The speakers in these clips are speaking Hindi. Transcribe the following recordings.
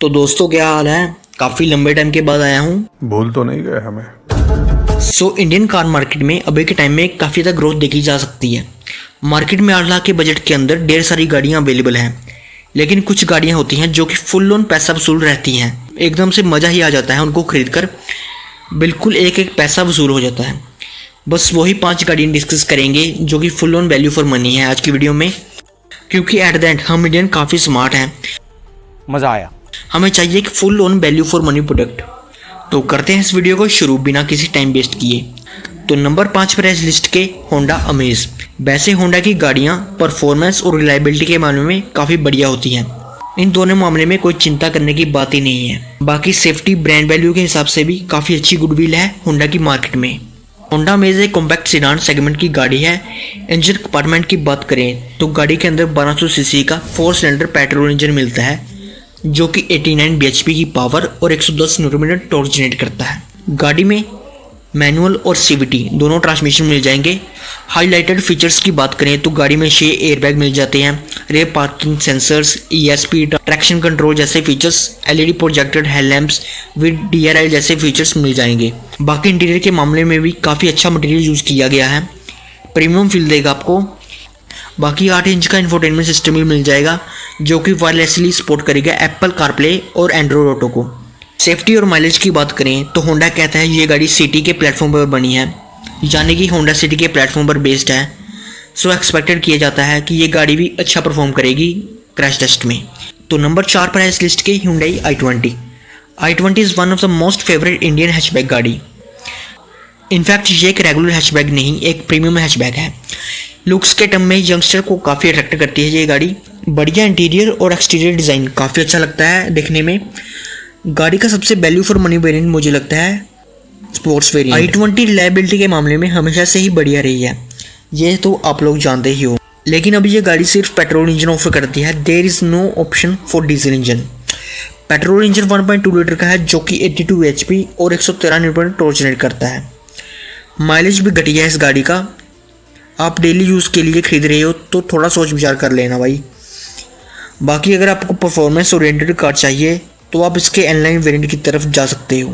तो दोस्तों क्या हाल है। काफ़ी लंबे टाइम के बाद आया हूँ। भूल तो नहीं गए हमें। इंडियन कार मार्केट में अभी के टाइम में काफ़ी ज़्यादा ग्रोथ देखी जा सकती है। मार्केट में 8 लाख के बजट के अंदर ढेर सारी गाड़ियाँ अवेलेबल हैं, लेकिन कुछ गाड़ियाँ होती हैं जो कि फुल लोन पैसा वसूल रहती हैं। एकदम से मज़ा ही आ जाता है उनको खरीद कर, बिल्कुल एक एक पैसा वसूल हो जाता है। बस वही 5 गाड़ियाँ डिस्कस करेंगे जो कि full loan value for money है आज की वीडियो में, क्योंकि एट द एंड हम इंडियन काफ़ी स्मार्ट हैं। मज़ा आया। हमें चाहिए एक full loan value for money product. तो करते हैं इस वीडियो को शुरू बिना किसी टाइम वेस्ट किए। तो नंबर 5 पर है इस लिस्ट के होंडा अमेज। वैसे होंडा की गाड़ियाँ परफॉर्मेंस और रिलायबिलिटी के मामले में काफ़ी बढ़िया होती हैं। इन दोनों मामले में कोई चिंता करने की बात ही नहीं है। बाकी सेफ्टी ब्रांड वैल्यू के हिसाब से भी काफ़ी अच्छी गुडविल है होंडा की मार्केट में। होंडा अमेज एक कॉम्पैक्ट सेडान सेगमेंट की गाड़ी है। इंजन कंपार्टमेंट की बात करें तो गाड़ी के अंदर 1200 सीसी का 4 सिलेंडर पेट्रोल इंजन मिलता है, जो कि 89 bhp की पावर और 110 न्यूटन टॉर्क जनरेट करता है। गाड़ी में मैनुअल और सीवीटी दोनों ट्रांसमिशन मिल जाएंगे। हाईलाइटेड फीचर्स की बात करें तो गाड़ी में 6 एयरबैग मिल जाते हैं, rear parking sensors, ESP, traction control जैसे features, LED projected headlamps with DRL जैसे फीचर्स मिल जाएंगे। बाकी इंटीरियर के मामले में भी काफ़ी अच्छा मटेरियल यूज़ किया गया है, प्रीमियम फील देगा आपको। बाकी 8 इंच का इंफोटेनमेंट सिस्टम भी मिल जाएगा, जो कि वायरलेसली सपोर्ट करेगा एप्पल कारप्ले और एंड्रॉयड ऑटो को। सेफ्टी और माइलेज की बात करें तो होंडा कहता है ये गाड़ी सिटी के प्लेटफॉर्म पर बनी है, यानी कि होंडा सिटी के प्लेटफॉर्म पर बेस्ड है। सो एक्सपेक्टेड किया जाता है कि ये गाड़ी भी अच्छा परफॉर्म करेगी क्रैश टेस्ट में। तो नंबर 4 पर है इस लिस्ट के Hyundai i20। i20 is one of the most favourite Indian hatchback गाड़ी। इनफैक्ट ये एक रेगुलर हैचबैक नहीं, एक प्रीमियम हैचबैक है। लुक्स के टर्म में यंगस्टर को काफ़ी अट्रैक्ट करती है ये गाड़ी। बढ़िया इंटीरियर और एक्सटीरियर डिज़ाइन काफ़ी अच्छा लगता है देखने में। गाड़ी का सबसे वैल्यू फॉर मनी वेरिएंट मुझे लगता है स्पोर्ट्स वेरिएंट। i20 रिलायबिलिटी के मामले में हमेशा से ही बढ़िया रही है, ये तो आप लोग जानते ही हो। लेकिन अभी ये गाड़ी सिर्फ पेट्रोल इंजन ऑफर करती है, there is no option for diesel engine. Petrol engine 1.2 litre का है, जो कि 82 bhp और 113 न्यूटन टॉर्क जनरेट करता है। माइलेज भी घटिया है इस गाड़ी का। आप डेली यूज़ के लिए खरीद रहे हो तो थोड़ा सोच विचार कर लेना भाई। बाकी अगर आपको परफॉर्मेंस ओरिएंटेड कार चाहिए तो आप इसके एनलाइन वेरिएंट की तरफ जा सकते हो।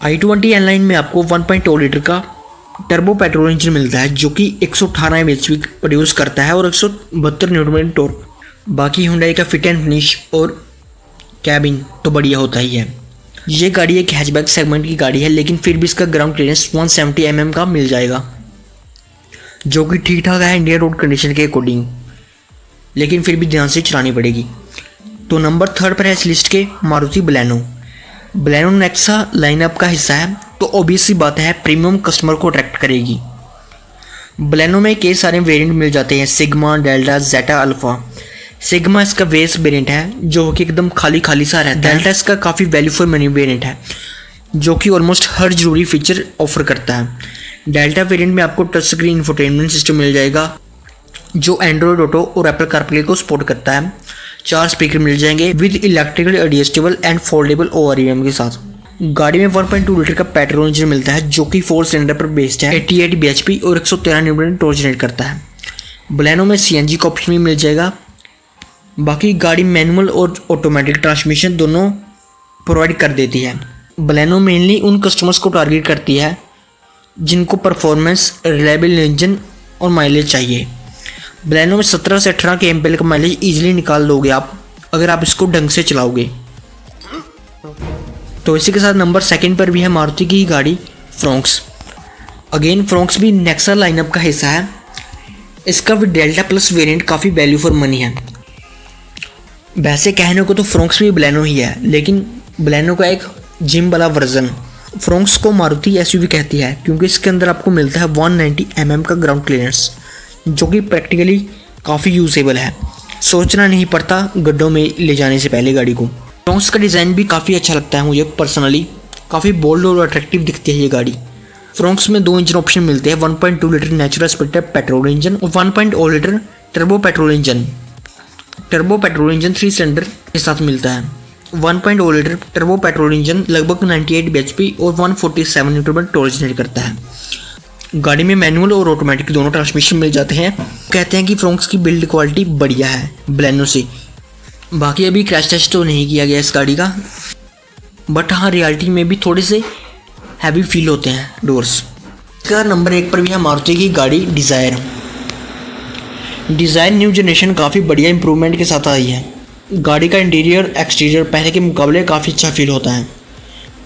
i20 एनलाइन में आपको 1.2 लीटर का टर्बो पेट्रोल इंजन मिलता है, जो कि 118 bhp प्रोड्यूस करता है और 172 न्यूटन टॉर्क। बाकी Hyundai का फिट एंड फिनिश और कैबिन तो बढ़िया होता ही है। ये गाड़ी एक हैचबैक सेगमेंट की गाड़ी है, लेकिन फिर भी इसका ग्राउंड क्लियरेंस 170 mm का मिल जाएगा, जो कि ठीक ठाक है इंडियन रोड कंडीशन के अकॉर्डिंग, लेकिन फिर भी ध्यान से चलानी पड़ेगी। तो नंबर 3 पर है इस लिस्ट के Maruti Baleno. Baleno Nexa lineup का हिस्सा है, तो ऑब्वियस सी बात है प्रीमियम कस्टमर को अट्रैक्ट करेगी। बलेनो में कई सारे वेरिएंट मिल जाते हैं, सिग्मा, डेल्टा, जेटा, अल्फा। सिग्मा इसका बेस वेरिएंट है, जो कि एकदम खाली खाली सा रहता है। डेल्टा इसका काफ़ी वैल्यू फॉर मनी वेरिएंट है, जो कि ऑलमोस्ट हर जरूरी फीचर ऑफर करता है। डेल्टा वेरिएंट में आपको टच स्क्रीन इंफोटेनमेंट सिस्टम मिल जाएगा, जो एंड्रॉयड ऑटो और एप्पल कारप्ले को सपोर्ट करता है। 4 स्पीकर मिल जाएंगे with electrical adjustable and foldable OREM के साथ। गाड़ी में 1.2 लीटर का पेट्रोल इंजन मिलता है, जो कि 4 सिलेंडर पर बेस्ड है, 88 bhp और 113 न्यूटन टॉर्क जनरेट करता है। बलेनो में CNG का ऑप्शन भी मिल जाएगा। बाकी गाड़ी मैनुअल और ऑटोमेटिक ट्रांसमिशन दोनों प्रोवाइड कर देती है। बलेनो मेनली उन कस्टमर्स को टारगेट करती है जिनको परफॉर्मेंस, रिलायबल इंजन और माइलेज चाहिए। बलेनो में 17 से 18 के एम्पेयर का माइलेज ईजिली निकाल लोगे आप, अगर आप इसको ढंग से चलाओगे। तो इसी के साथ नंबर 2 पर भी है मारुति की गाड़ी फ्रोंक्स। अगेन फ्रोंक्स भी नेक्सा लाइनअप का हिस्सा है। इसका भी डेल्टा प्लस वेरिएंट काफ़ी वैल्यू फॉर मनी है। वैसे कहने को तो फ्रोंक्स भी बलेनो ही है, लेकिन बलेनो का एक जिम वाला वर्जन। फ्रोंक्स को मारुति SUV कहती है, क्योंकि इसके अंदर आपको मिलता है 190 mm का ग्राउंड क्लियरेंस, जो कि प्रैक्टिकली काफ़ी यूजेबल है। सोचना नहीं पड़ता गड्ढों में ले जाने से पहले गाड़ी को। फ्रोंक्स का डिज़ाइन भी काफ़ी अच्छा लगता है मुझे पर्सनली, काफ़ी बोल्ड और अट्रैक्टिव दिखती है ये गाड़ी। फ्रोंक्स में 2 इंजन ऑप्शन मिलते हैं, 1.2 litre natural aspirated petrol engine और 1.0 litre turbo petrol engine. Turbo petrol engine 3 cylinder के साथ मिलता है। 1.0 लीटर टर्बो पेट्रोल इंजन लगभग 98 bhp और 147 न्यूटन टॉर्क जनरेट करता है। गाड़ी में मैनुअल और ऑटोमेटिक दोनों ट्रांसमिशन मिल जाते हैं। कहते हैं कि फ्रोंक्स की बिल्ड क्वालिटी बढ़िया है बलेनो से, बाकी अभी क्रैश टेस्ट तो नहीं किया गया इस गाड़ी का, बट हाँ रियलिटी में भी थोड़े से हैवी फील होते हैं डोर्स। इसका नंबर 1 पर भी है मारुति की गाड़ी डिज़ायर। डिज़ायर न्यू जनरेशन काफ़ी बढ़िया इंप्रूवमेंट के साथ आई है। गाड़ी का इंटीरियर एक्सटीरियर पहले के मुकाबले काफ़ी अच्छा फील होता है।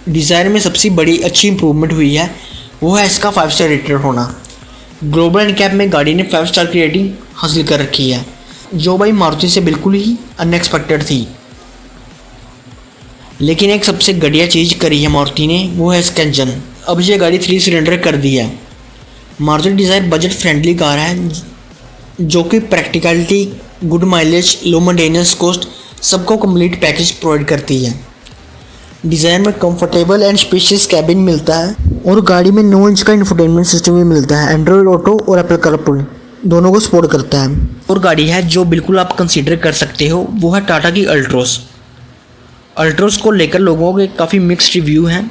डिज़ायर में सबसे बड़ी अच्छी इंप्रूवमेंट हुई है वो है इसका 5 स्टार रेटेड होना। ग्लोबल एनकैप में गाड़ी ने 5 स्टार की रेटिंग हासिल कर रखी है, जो भाई मारुति से बिल्कुल ही अनएक्सपेक्टेड थी। लेकिन एक सबसे घटिया चीज़ करी है मारुति ने, वो है इसका इंजन। अब ये गाड़ी 3 सिलेंडर कर दी है। Maruti desire budget friendly car है जो कि practicality, good mileage, low maintenance cost सबको कंप्लीट पैकेज प्रोवाइड करती है। डिज़ायर में कंफर्टेबल एंड स्पेशियस कैबिन मिलता है और गाड़ी में 9 इंच का इंफोटेनमेंट सिस्टम भी मिलता है। एंड्रॉयड ऑटो और एप्पल कारप्ले दोनों को सपोर्ट करता है। और गाड़ी है जो बिल्कुल आप कंसीडर कर सकते हो वो है टाटा की अल्ट्रोस। अल्ट्रोस को लेकर लोगों के काफ़ी मिक्स्ड रिव्यू हैं।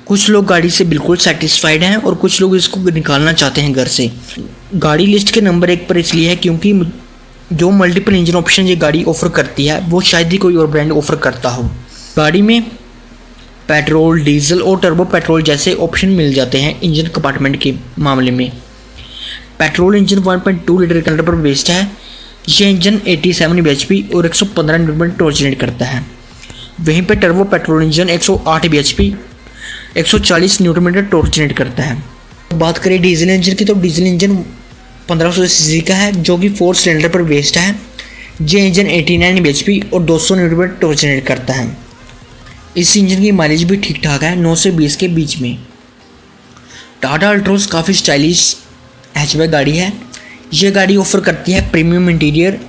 कुछ लोग गाड़ी से बिल्कुल सेटिस्फाइड हैं और कुछ लोग इसको निकालना चाहते हैं घर से। गाड़ी लिस्ट के नंबर 1 पर इसलिए है क्योंकि जो मल्टीपल इंजन ऑप्शन ये गाड़ी ऑफर करती है वो शायद ही कोई और ब्रांड ऑफर करता हो। गाड़ी में पेट्रोल, डीजल और टर्बो पेट्रोल जैसे ऑप्शन मिल जाते हैं इंजन कंपार्टमेंट के मामले में। पेट्रोल इंजन 1.2 लीटर के अंडर पर बेस्ड है। यह इंजन 87 bhp और 115 न्यूटन टॉर्क जनरेट करता है। वहीं पर turbo petrol engine 108 bhp 140 newton metre torque generate करता है। बात करें डीजल इंजन की, तो डीजल इंजन 1500 सीसी का है जो कि 4 सिलेंडर पर बेस्ड है। ये इंजन 89 bhp और 200 न्यूटन मीटर टॉर्क जनरेट करता है। इस इंजन की माइलेज भी ठीक ठाक है, 9 से 20 के बीच में। टाटा अल्ट्रोस काफ़ी स्टाइलिश हैचबैक गाड़ी है। यह गाड़ी ऑफर करती है premium interior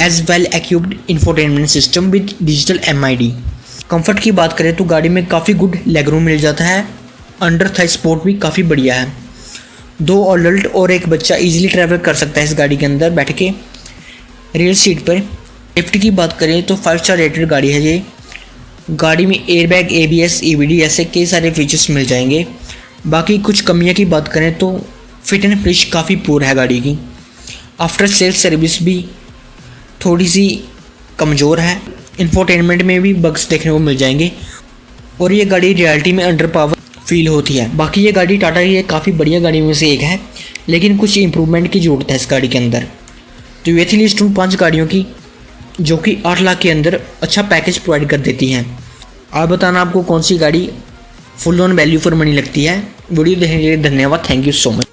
as well equipped infotainment system with digital MID। Comfort की बात करें तो गाड़ी में काफ़ी गुड लेग रूम मिल जाता है। अंडर थाई सपोर्ट भी काफ़ी बढ़िया है। 2 अडल्ट और एक बच्चा इजीली ट्रैवल कर सकता है इस गाड़ी के अंदर बैठ के रियर सीट पर। सेफ्टी की बात करें तो 5 स्टार रेटेड गाड़ी है ये। गाड़ी में एयरबैग, ABS, EBD ऐसे कई सारे फीचर्स मिल जाएंगे। बाकी कुछ कमियां की बात करें तो फिट एंड फिनिश काफ़ी पुअर है गाड़ी की। आफ्टर सेल्स सर्विस भी थोड़ी सी कमज़ोर है। इंफोटेनमेंट में भी बग्स देखने को मिल जाएंगे और ये गाड़ी रियलिटी में अंडर पावर फील होती है। बाकी ये गाड़ी टाटा की काफ़ी बढ़िया गाड़ी में से एक है, लेकिन कुछ इंप्रूवमेंट की ज़रूरत है इस गाड़ी के अंदर। तो ये थी लिस्ट उन 5 गाड़ियों की जो कि 8 लाख के अंदर अच्छा पैकेज प्रोवाइड कर देती हैं। आप बताना आपको कौन सी गाड़ी full on value for money लगती है। वीडियो देखने के लिए धन्यवाद। Thank you so much.